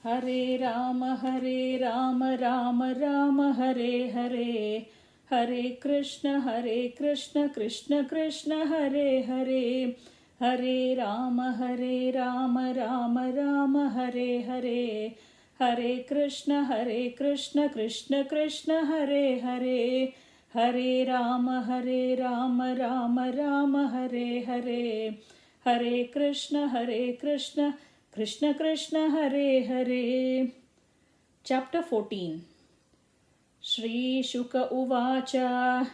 Hare Rama Rama Rama Hare Hare, Hare Krishna Krishna Krishna Hare Hare, Hare Rama Rama Rama Hare Hare, Hare Krishna Krishna Krishna Hare Hare, Hare Rama Rama Rama Hare Hare, Hare Krishna Krishna Krishna Hare Hare. Chapter 14. Shri Shuka Uvacha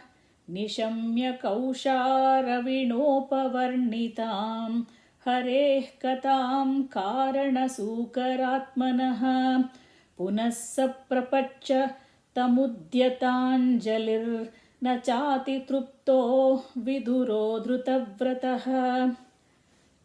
Nishamya Kausharavinopvarnitam Hareh Katam Karana Sukaratmanah Punassa Prapacha Tamudyatanjalir Nachati Trupto Viduro Drutavratah.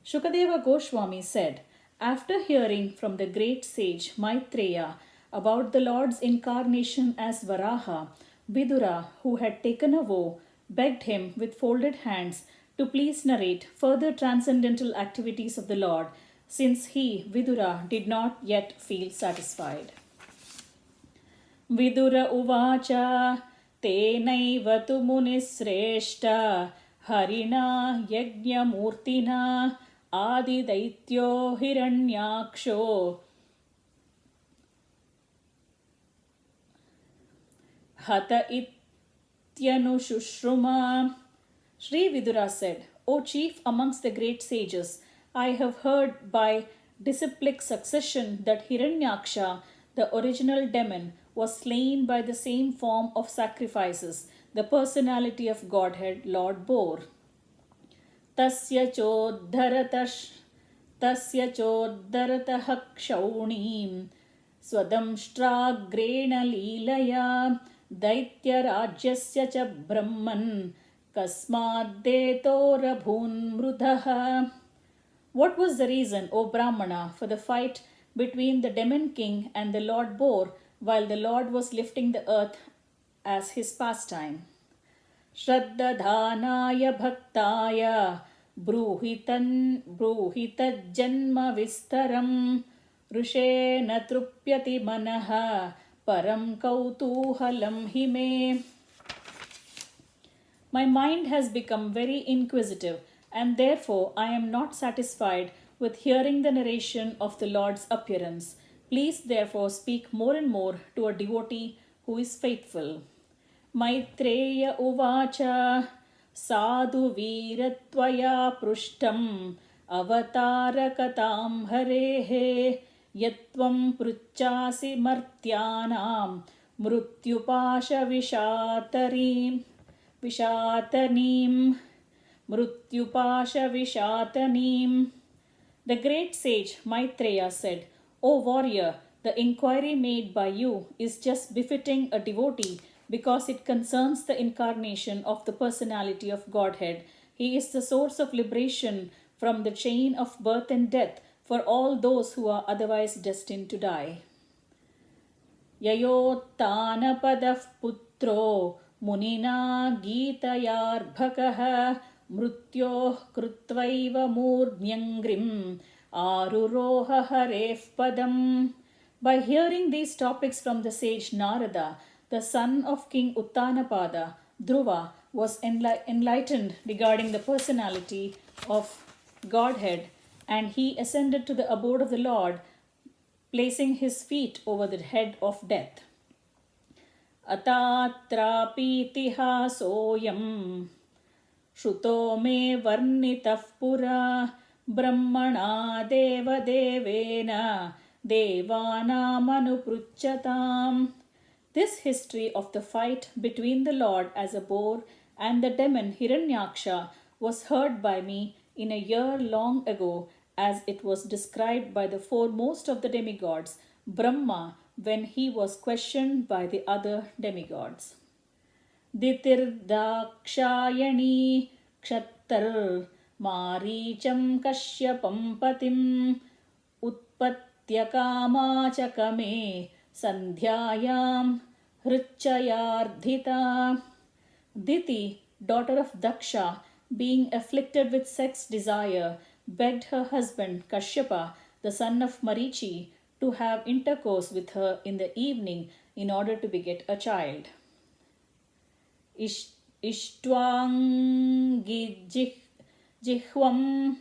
Shukadeva Goswami said, after hearing from the great sage Maitreya about the Lord's incarnation as Varaha, Vidura, who had taken a vow, begged him with folded hands to please narrate further transcendental activities of the Lord, since he, Vidura, did not yet feel satisfied. Vidura Uvacha Tenaiva tu munisreshta Harina Yajnamurtina Adidaityo Hiranyaksho Hata Ityanushruma. Sri Vidura said, O chief amongst the great sages, I have heard by disciplic succession that Hiranyaksha, the original demon, was slain by the same form of sacrifices the personality of Godhead, Lord, bore. तस्य चोद्धरतः क्षौणीं स्वदंष्ट्राग्रेण लीलया दैत्यराज्यस्य च ब्रह्मन् कस्माद्देतोरभून्मृधः. What was the reason, O Brahmana, for the fight between the demon king and the Lord Boar while the Lord was lifting the earth as his pastime? Shraddadhanaya bhaktaya ब्रूहितज्जन्म विस्तरं ऋषेण तृप्यति मनः param kautuhalam hime. My mind has become very inquisitive, and therefore I am not satisfied with hearing the narration of the Lord's appearance. Please therefore speak more and more to a devotee who is faithful. Maitreya Uvacha Sadhu Veeratvaya Prushtam Avatarakatam Harehe Yatvam Pruchasi Martyanam Mrutyupasha Vishatanim. The great sage Maitreya said, O warrior, the inquiry made by you is just befitting a devotee because it concerns the incarnation of the personality of Godhead. He is the source of liberation from the chain of birth and death for all those who are otherwise destined to die. Yayottanapadah putro munina gitayarbhakah mrutyoh krutvaiva murdnyangrim aruroha haref padam. By hearing these topics from the sage Narada, the son of King Uttanapada, Dhruva, was enlightened regarding the personality of Godhead, and he ascended to the abode of the Lord, placing his feet over the head of death. Atatrapitiha soyam Shruto me varnitah pura Brahmana deva devena Devanamanuprujjatam. This history of the fight between the Lord as a boar and the demon Hiranyaksha was heard by me in a year long ago, as it was described by the foremost of the demigods, Brahma, when he was questioned by the other demigods. Ditirdakshayani kshattar maricham kashyapam patim utpatyakama sandhyayam hrichayardhita. Diti, daughter of Daksha, being afflicted with sex desire, begged her husband Kashyapa, the son of Marichi, to have intercourse with her in the evening in order to beget a child. Jihvam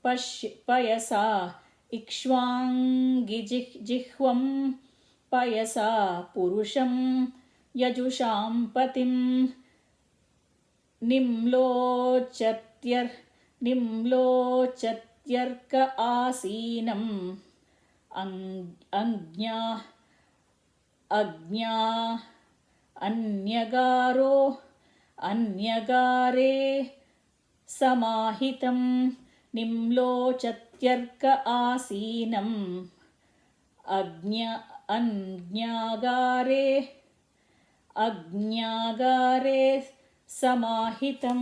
payasa Ikshwangijihvam payasa purusham yajusham patim nimlochatyarka asinam anyagare samahitam nimlochatyarka asinam anyagare samahitam.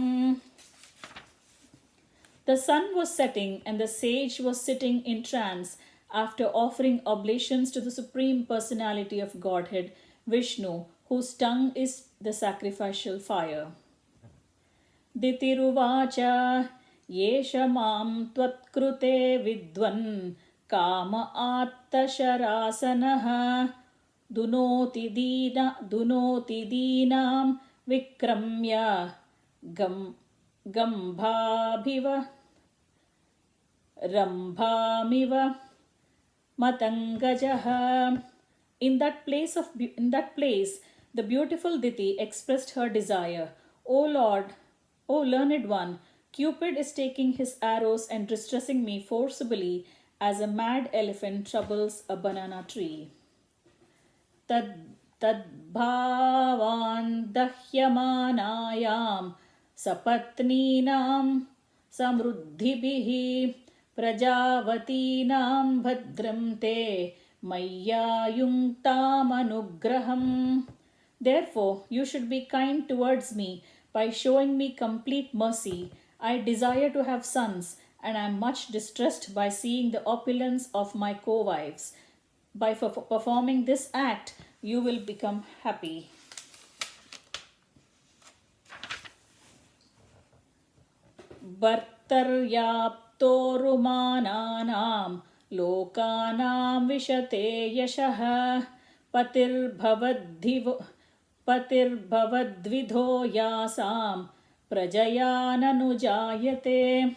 The sun was setting and the sage was sitting in trance after offering oblations to the Supreme Personality of Godhead, Vishnu, whose tongue is the sacrificial fire. Ditiruvacha yesha mam tvatkrute vidvan kama attasharasanaha dunoti deenam vikramya rambhamiva matangajaha. In that place, the beautiful Diti expressed her desire. O Lord, O learned one, Cupid is taking his arrows and distressing me forcibly as a mad elephant troubles a banana tree. Tadbhavan dahyamanayam sapatninam samruddhibihi prajavatinam bhadram te mayyayungtam anugraham. Therefore, you should be kind towards me by showing me complete mercy. I desire to have sons, and I am much distressed by seeing the opulence of my co-wives. By performing this act, you will become happy. Bhartaryaptorumananam lokanam vishate yashah patirbhavadvidho yasam prajayananujayate.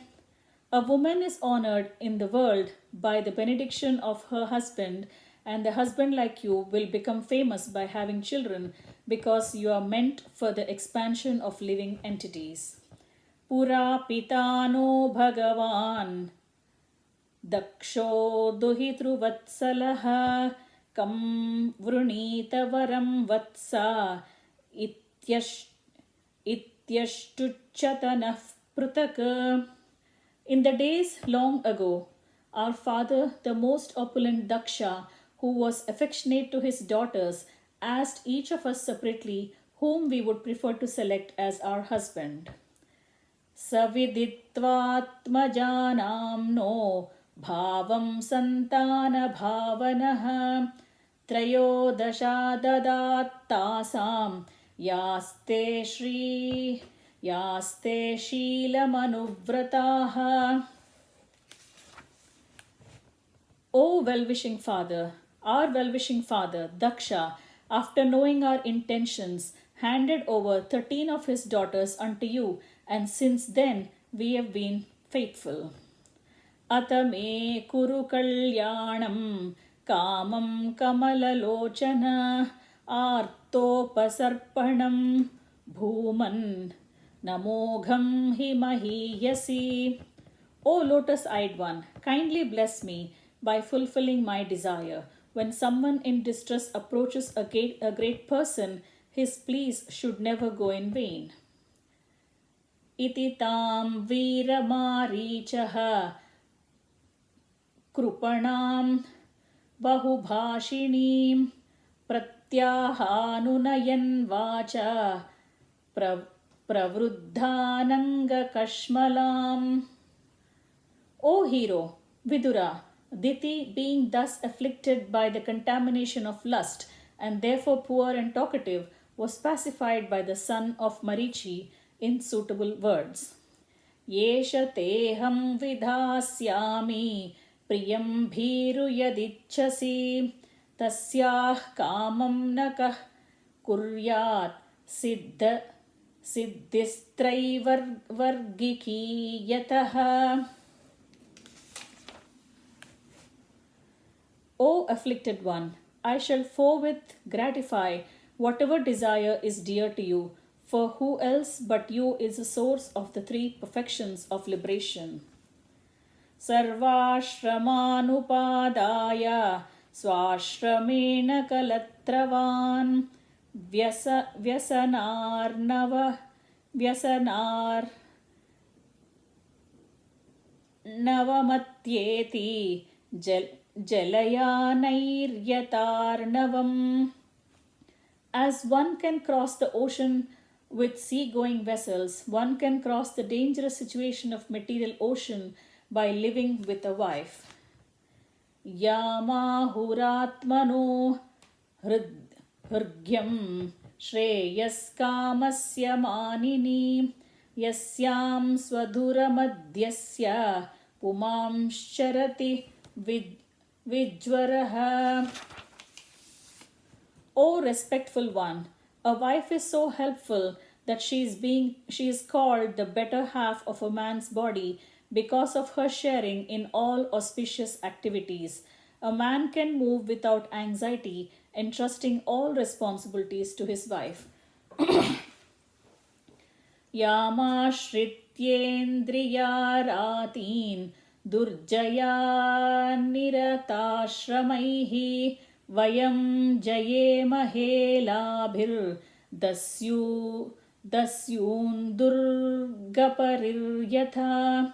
A woman is honored in the world by the benediction of her husband, and the husband like you will become famous by having children because you are meant for the expansion of living entities. Pura pitano bhagavan daksho duhitruvatsalaha kam vrunita varam vatsa ityashtuchatanah prutak. In the days long ago, our father, the most opulent Daksha, who was affectionate to his daughters, asked each of us separately whom we would prefer to select as our husband. Saviditvatmajanam no bhavam santana bhavanaha trayodasha dadattasam yaste Sheelamanuvrataha. O well-wishing father, our well-wishing father, Daksha, after knowing our intentions, handed over 13 of his daughters unto you, and since then we have been faithful. Atame kuru kalyanam kamam kamalalochana artopasarpanam bhuman namogham himahiyasi. O lotus-eyed one, kindly bless me by fulfilling my desire. When someone in distress approaches a great person, his pleas should never go in vain. Iti tam veeramarichaha krupanam bahubhashinim pratyahanunayan vacha pravruddhananga kashmalam. O hero, Vidura, Diti, being thus afflicted by the contamination of lust and therefore poor and talkative, was pacified by the son of Marichi in suitable words. Yesha teham vidhasyami प्रियं भीरु यदिच्छसि तस्याः कामं न कः कुर्यात् सिद्धिस्त्रैवर्गिकी यतः. O afflicted one, I shall forthwith gratify whatever desire is dear to you, for who else but you is the source of the three perfections of liberation. सर्वाश्रमानुपादाय स्वाश्रमेण कलत्रवान् व्यसनार्नवमत्येति जलयानैर्यतार्णवम्. As one can cross the ocean with sea-going vessels, one can cross the dangerous situation of material ocean by living with a wife. Yamahuratmano hृग्यं श्रेयस्कामस्य मानिनी यस्यां स्वधुरमध्यस्य पुमांश्चरति विज्वरः. O respectful one, a wife is so helpful that she is called the better half of a man's body because of her sharing in all auspicious activities. A man can move without anxiety, entrusting all responsibilities to his wife. Yamashrityendriyarathin durjayaniratashramaih vayam jayemahe labhir dasyundurgapariryatha.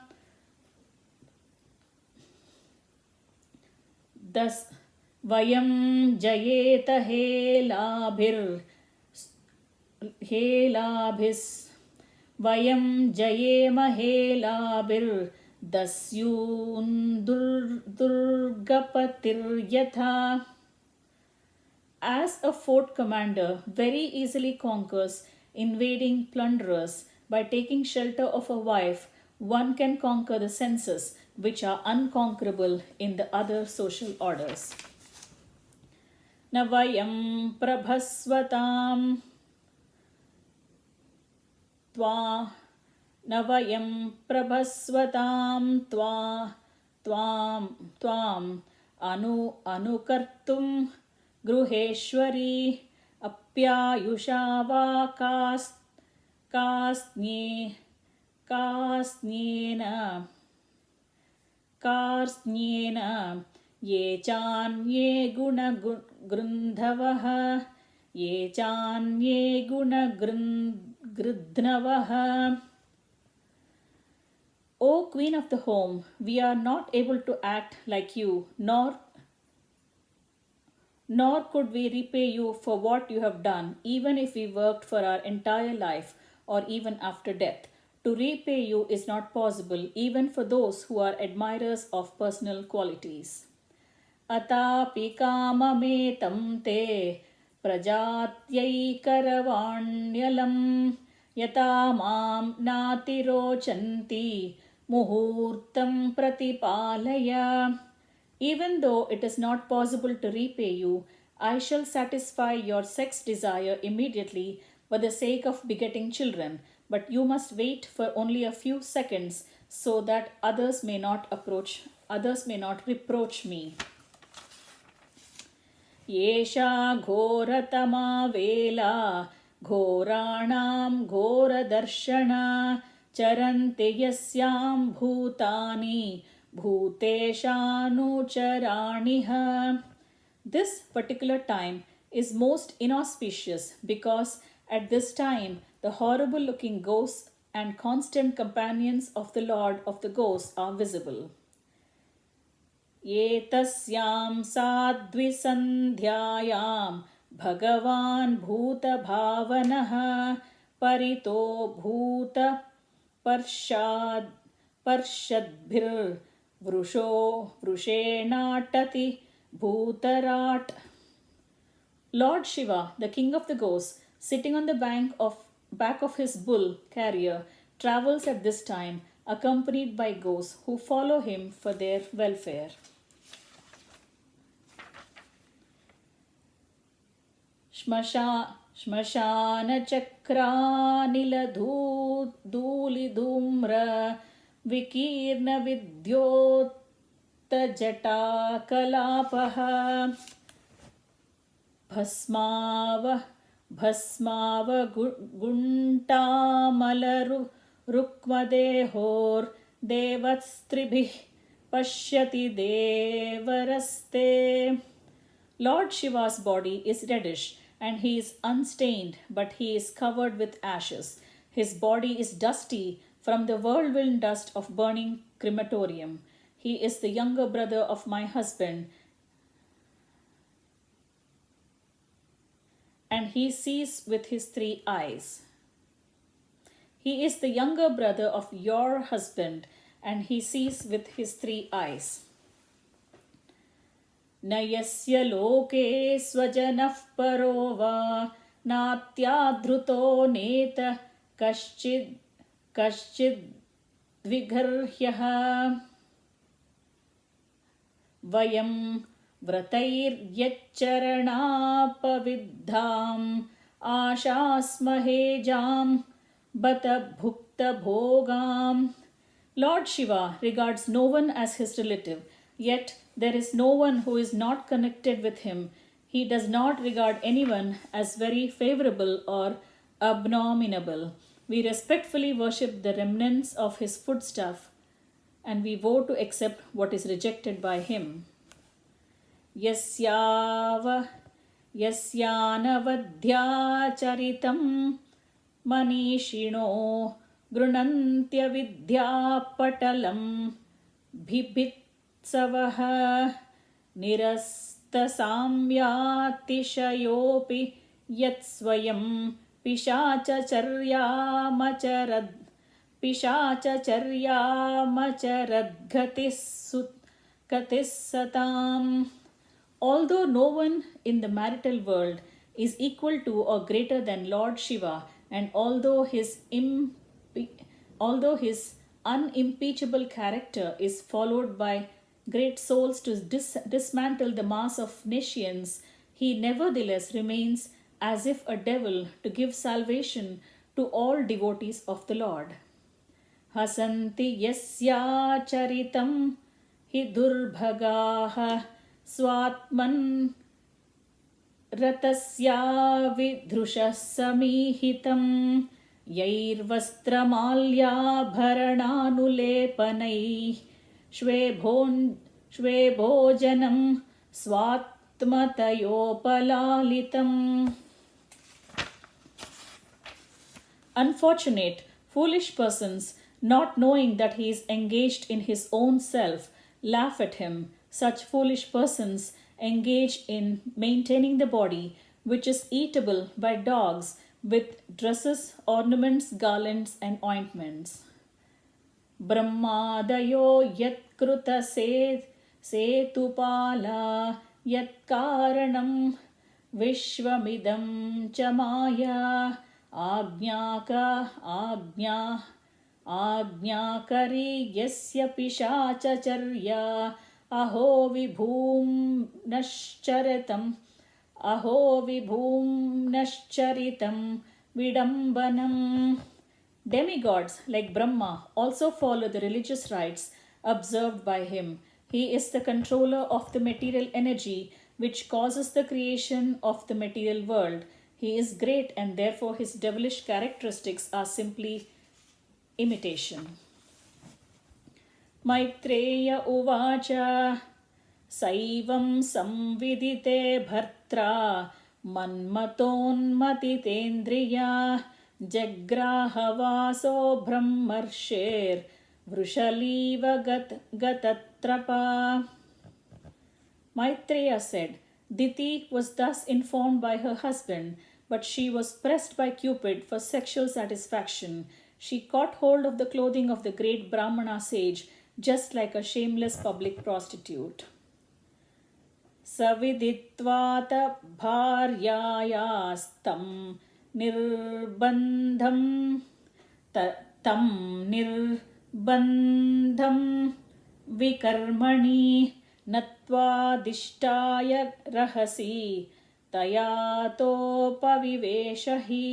Vayam jayeta he labhis Vayam jayemahe labhir dasyundurgapatiryatha. As a fort commander very easily conquers invading plunderers by taking shelter of a wife, one can conquer the senses which are unconquerable in the other social orders. Navayam prabhasvatam Navayam prabhasvatam tvam anukartum gruheshwari apyayusha va karsnyena ye chanye gunagrundhavah ye chanye gunagrundhnavah. O Queen of the home, we are not able to act like you, nor could we repay you for what you have done, even if we worked for our entire life or even after death. To repay you is not possible even for those who are admirers of personal qualities. Atapi kamametam te prajatyai karavanyalam yata mam natirochanti muhurtam pratipalaya. Even though it is not possible to repay you, I shall satisfy your sex desire immediately for the sake of begetting children, but you must wait for only a few seconds so that others may not reproach me. Yesha ghoratama vela ghoranam ghoradarshana charante yasyam bhutani bhuteshanucharaniha. This particular time is most inauspicious because at this time the horrible looking ghosts and constant companions of the Lord of the ghosts are visible. Etasyam sadvisandhyayam bhagavan bhuta bhavanaha parito bhuta parshadbhir vrushenatati bhutarat. Lord Shiva, the king of the ghosts, sitting on the back of his bull carrier, travels at this time accompanied by ghosts who follow him for their welfare. श्मशानचक्रानिलधूलिधूम्र विकीर्णविद्योत्तजटाकलापः भस्मावरुक्मदेहोर्देवस्त्रिभिः पश्यति देवरस्ते. Lord Shiva's body is reddish and he is unstained, but he is covered with ashes. His body is dusty from the whirlwind dust of burning crematorium. He is the younger brother of my husband, and he sees with his 3 eyes. He is the younger brother of your husband, and he sees with his 3 eyes. न यस्य लोके स्वजनः परो वा नात्यादृतो नेत कश्चिद्विगर्ह्यः. वयं व्रतैर्यच्चरणापविद्धाम् आशास्महेजां बत भुक्तभोगाम्. Lord Shiva regards no one as his relative, yet there is no one who is not connected with him. He does not regard anyone as very favorable or abominable. We respectfully worship the remnants of his foodstuff, and we vow to accept what is rejected by him. Yasyanavadhyacharitam manishino गृणन्त्यविद्यापटलं बिभित्सवः निरस्तसाम्यातिशयोऽपि यत्स्वयं पिशाचचर्यामचरद्गतिः सताम्. Although no one in the marital world is equal to or greater than Lord Shiva, and although his unimpeachable character is followed by great souls to dismantle the mass of nations, he nevertheless remains as if a devil to give salvation to all devotees of the Lord. Hasanti yasya charitam hi durbhagaha swatman ratasya vidrushah samihitam यैर्वस्त्रमाल्याभरणानुलेपनैः श्वेभोजनं स्वात्मतयोपलालितम्. Unfortunate, foolish persons, not knowing that he is engaged in his own self, laugh at him. Such foolish persons engage in maintaining the body, which is eatable by dogs, with dresses, ornaments, garlands, and ointments. Brahmadayo yatkruta setupala yatkaranam vishvamidam chamaya आज्ञाकरी यस्य पिशाचचर्या अहो विभूम्नश्चरितं vidambanam. Demigods like Brahma also follow the religious rites observed by him. He is the controller of the material energy which causes the creation of the material world. He is great, and therefore his devilish characteristics are simply imitation. Maitreya uvacha saivam samvidite bhartra manmatonmatitendriya jagrahavaso brahmarsher vrushaliva gatatrapa. Maitreya said, Diti was thus informed by her husband, but she was pressed by Cupid for sexual satisfaction. She caught hold of the clothing of the great Brahmana sage, just like a shameless public prostitute. Saviditvata bharyayastam nirbandham tam बन्धं विकर्मणि नत्वादिष्टाय रहसि तयातोपविवेश हि.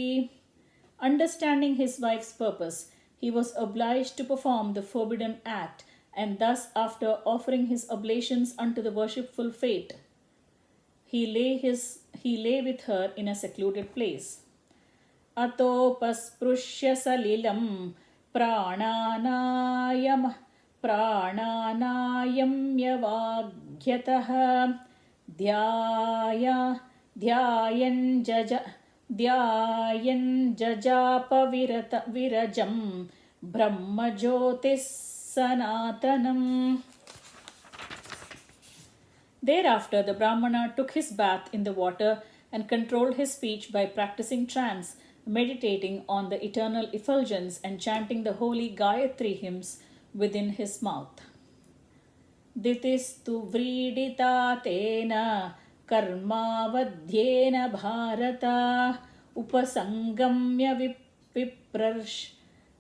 Understanding his wife's purpose, he was obliged to perform the forbidden act, and thus, after offering his oblations unto the worshipful fate, he lay with her in a secluded place. अतोपस्पृश्य सलिलं प्राणानायम्यवाग्यतः ध्यायन् जजापविरजं ब्रह्मज्योतिः सनातनम्. Thereafter, the Brahmana took his bath in the water and controlled his speech by practicing trance, meditating on the eternal effulgence and chanting the holy Gayatri hymns within his mouth. Ditistu vridita tena karmavadhyena bharata upasangamya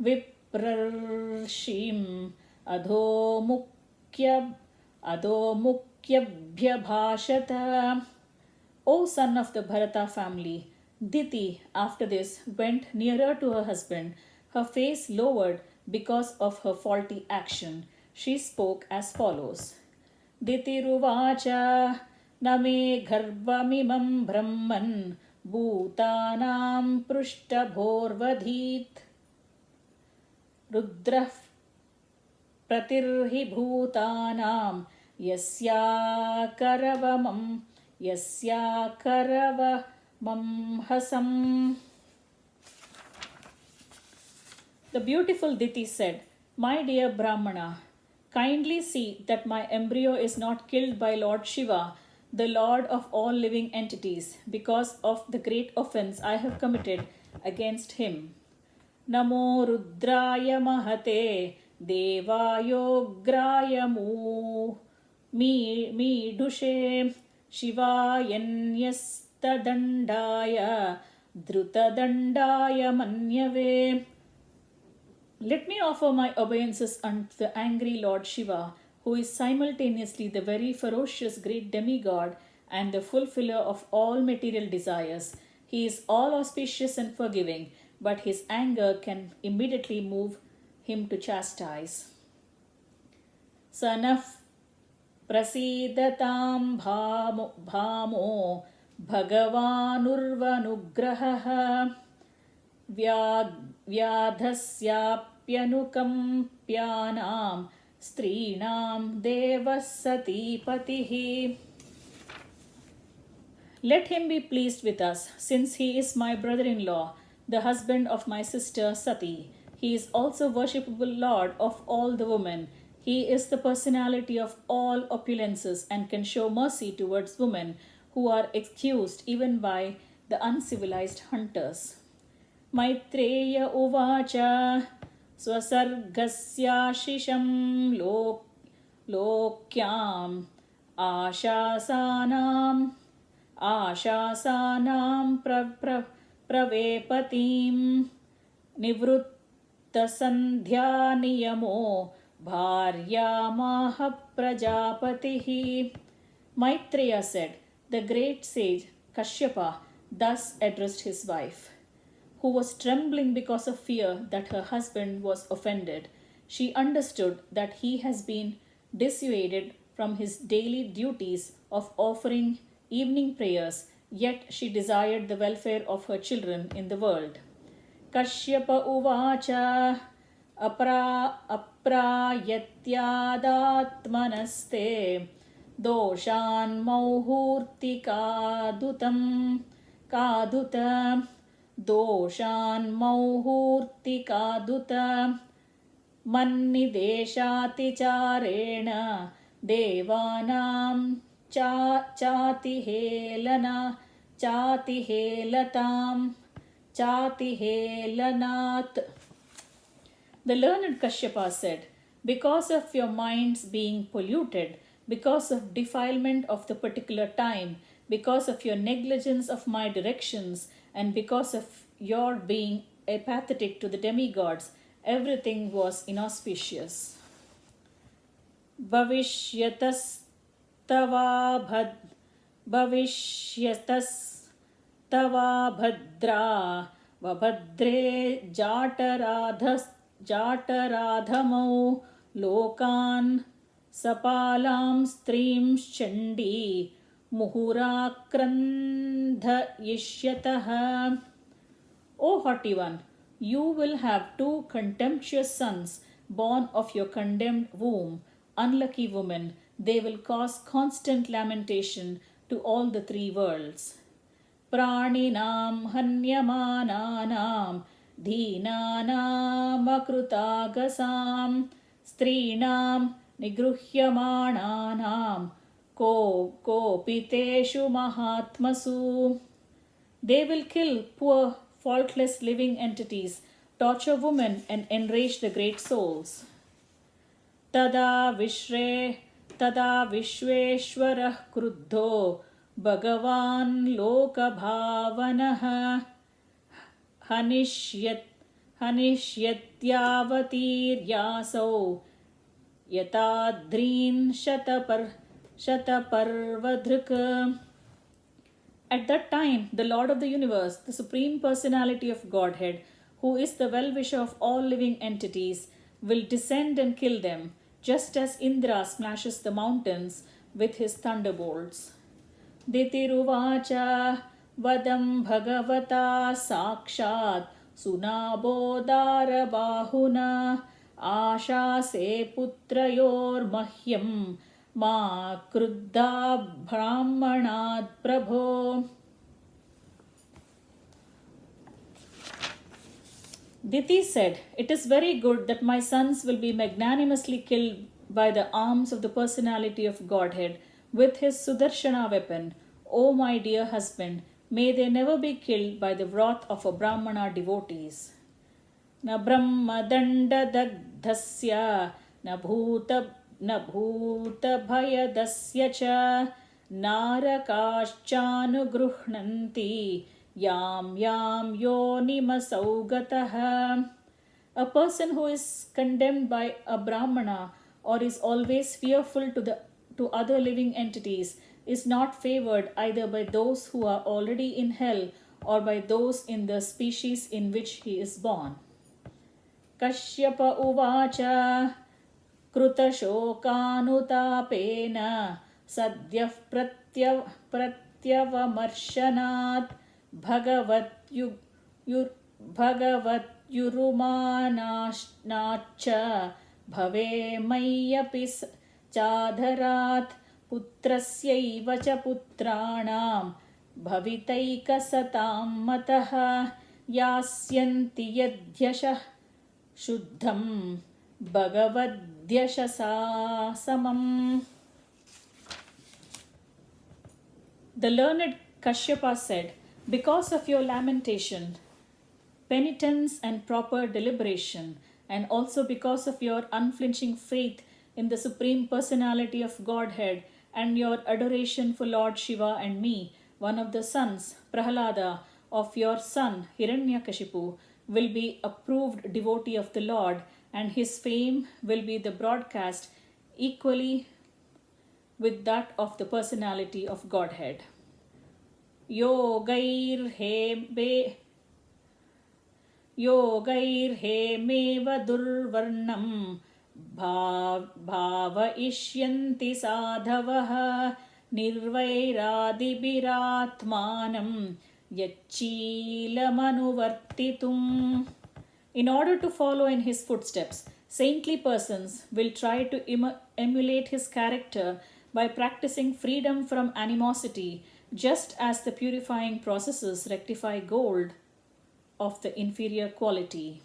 viprarshim adhomukyabhyabhashata. O son of the Bharata family, Diti, after this, went nearer to her husband, her face lowered because of her faulty action. She spoke as follows. Ditiruvacha name garbhamimam brahman bhutanam prishtabhorvadhit rudrah pratirhi bhutanam yasya karavamam hasam. The beautiful Diti said, My dear Brahmana, kindly see that my embryo is not killed by Lord Shiva, the Lord of all living entities, because of the great offense I have committed against him. Namo Rudraya Mahate Devayograya Midushe Shivayanyastadandaya Drutadandaya Manyave. Let me offer my obeisances unto the angry Lord Shiva, who is simultaneously the very ferocious great demigod and the fulfiller of all material desires. He is all auspicious and forgiving, but his anger can immediately move him to chastise. Sanaf prasidatam bhamo bhagavanurvanugraha vyadhasyapyanukampyanam strinam devasati patihi. Let him be pleased with us, since he is my brother-in-law, the husband of my sister Sati. He is also worshipable Lord of all the women. He is the personality of all opulences and can show mercy towards women who are excused even by the uncivilized hunters. Maitreya uvacha swasargasyashisham lokyam ashasanam pravepatim nivrittasandhya niyamo bharyamaha prajapatihi. Maitreya said, the great sage Kashyapa thus addressed his wife, who was trembling because of fear that her husband was offended. She understood that he has been dissuaded from his daily duties of offering evening prayers, yet she desired the welfare of her children in the world. Kashyapa uvacha aprayatyadatmanaste doshan mauhurti kaduta doshan mauhurti kaduta mannideshati charena devanam chatihelanat. The learned Kashyapa said, because of your minds being polluted, because of defilement of the particular time, because of your negligence of my directions, and because of your being apathetic to the demigods, everything was inauspicious. भविष्यतस्तवा भद् भविष्यतस्तवा भद्रा वभद्रे जाटराधमौ लोकान् सपालां स्त्रींश्चण्डी मुहुराक्रन्धयिष्यतः. O haughty one, you will have two contemptuous sons born of your condemned womb. Unlucky woman, they will cause constant lamentation to all the three worlds. Praninam hanyamananam dhinanam akrutagasam strinam nigruhyamananam kopiteshu mahatmasu. They will kill poor, faultless living entities, torture women, and enrage the great souls. Tada Vishveshwarah Kruddho Bhagavan Lokabhavanah Hanishyatyavatiriryasau Yatadrin Shataparvadhruk. At that time, the Lord of the universe, the Supreme Personality of Godhead, who is the well-wisher of all living entities, will descend and kill them, just as Indra smashes the mountains with his thunderbolts. Ditiruvacha vadam bhagavata sakshat sunabodara bahuna ashase putrayor mahyam ma kruddha brahmanad prabho. Diti said, "It is very good that my sons will be magnanimously killed by the arms of the personality of Godhead with his Sudarshana weapon. O my dear husband, may they never be killed by the wrath of a Brahmana devotees. Na brahma danda dagdhasya na bhuta bhayadasya cha narakashchanugruhnanti yam yonimasaugatah." A person who is condemned by a Brahmana or is always fearful to other living entities is not favored either by those who are already in hell or by those in the species in which he is born. Kashyapa uvacha Krutashokanutapena sadyah pratyavamarshanaat bhagavat bhave mayyapi chadharat putrasyaiva cha putranam bhavitaikasatam matah yasyanti yadhyashah shuddham bhagavadyashasa samam. The learned Kashyapa said, "Because of your lamentation, penitence, and proper deliberation, and also because of your unflinching faith in the Supreme Personality of Godhead and your adoration for Lord Shiva and me, one of the sons, Prahalada, of your son Hiranyakashipu, will be approved devotee of the Lord, and his fame will be the broadcast equally with that of the personality of Godhead. Yogairhemeva durvarnam bhavaishyanti sadhavaha nirvairadibhiratmanam yachilamanuvartitum. In order to follow in his footsteps, saintly persons will try to emulate his character by practicing freedom from animosity, just as the purifying processes rectify gold of the inferior quality.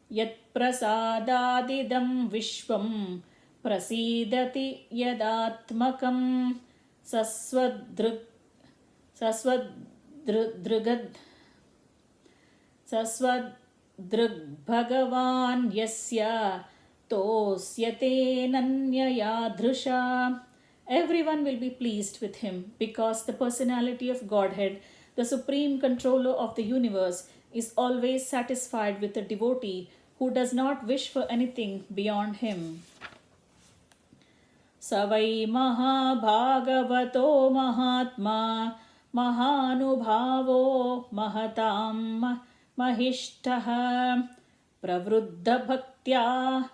Yat prasadadidam vishvam prasidati yadatmakam saswadrugad bhagavan yasya tosyate nanyayadhrusha. Everyone will be pleased with him because the personality of Godhead, the supreme controller of the universe, is always satisfied with a devotee who does not wish for anything beyond him. Savai Mahabhagavato Mahatma Mahanubhavo Mahatam Mahishtaha Pravruddha Bhaktya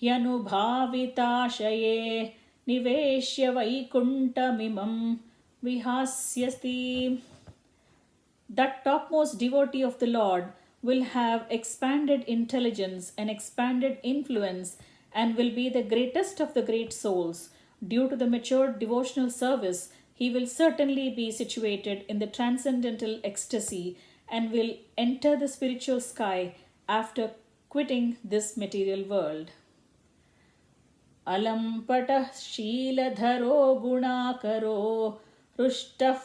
Yanubhavitaashaye Niveshya Vaikuntamimam Vihasyasti. That topmost devotee of the Lord will have expanded intelligence and expanded influence and will be the greatest of the great souls. Due to the mature devotional service, he will certainly be situated in the transcendental ecstasy and will enter the spiritual sky after quitting this material world. Alampatah Sheeladharo Gunakaro Hruштः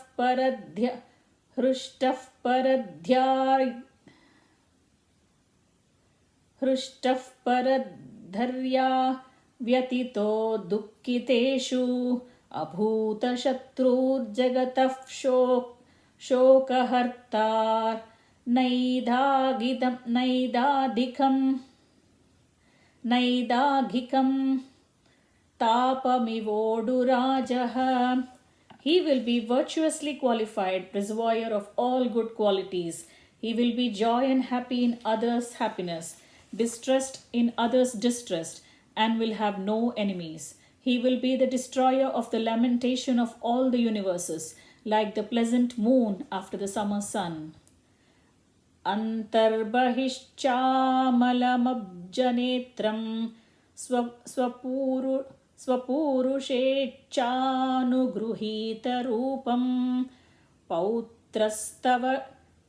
paradharya vyatito dukkiteshu abhuta shatrur jagatah shokahartar naidagikam tapamivodurajah. He will be virtuously qualified, reservoir of all good qualities. He will be joy and happy in others' happiness, distressed in others' distress, and will have no enemies. He will be the destroyer of the lamentation of all the universes, like the pleasant moon after the summer sun. Antarbahischamalamabjanetram स्वपूरुषेच्छानुगृहीतरूपं पौत्रस्तव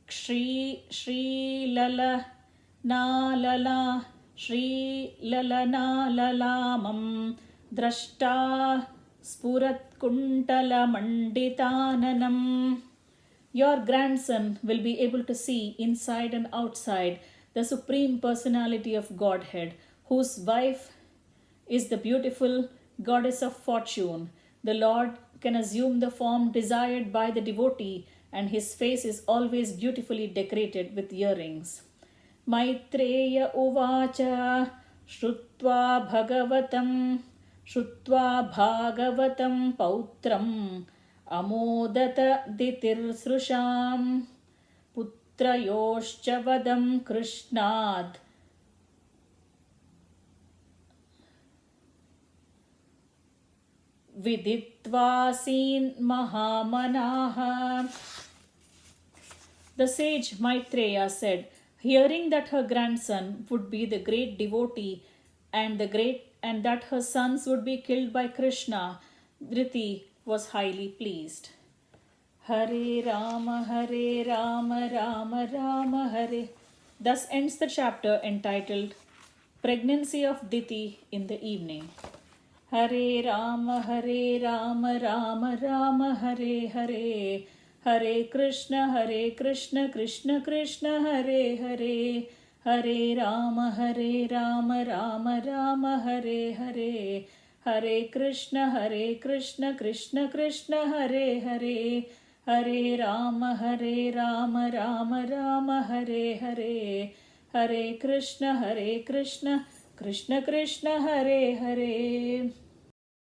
श्रीललनाललामं द्रष्टा स्फुरत्कुण्टलमण्डिताननम्. Your grandson will be able to see inside and outside the Supreme Personality of Godhead, whose wife is the beautiful goddess of fortune. The Lord can assume the form desired by the devotee, and his face is always beautifully decorated with earrings. Maitreya Uvacha Shrutva Bhagavatam Pautram Amodata Ditirsrusham Putrayoscha Vadam Krishnad Viditvasin Mahamanaha. The sage Maitreya said, hearing that her grandson would be the great devotee and that her sons would be killed by Krishna, Dhriti was highly pleased. Hare Rama, Rama Rama, Hare. Thus ends the chapter entitled Pregnancy of Diti in the Evening. Hare Rama, Rama Rama, Hare Hare. Hare Krishna, Krishna Krishna, Hare Hare. Hare Rama, Rama Rama, Hare Hare. Hare Krishna, Krishna Krishna, Hare Hare. Hare Rama, Rama Hare Hare. Hare Krishna, Krishna Krishna, Hare Hare.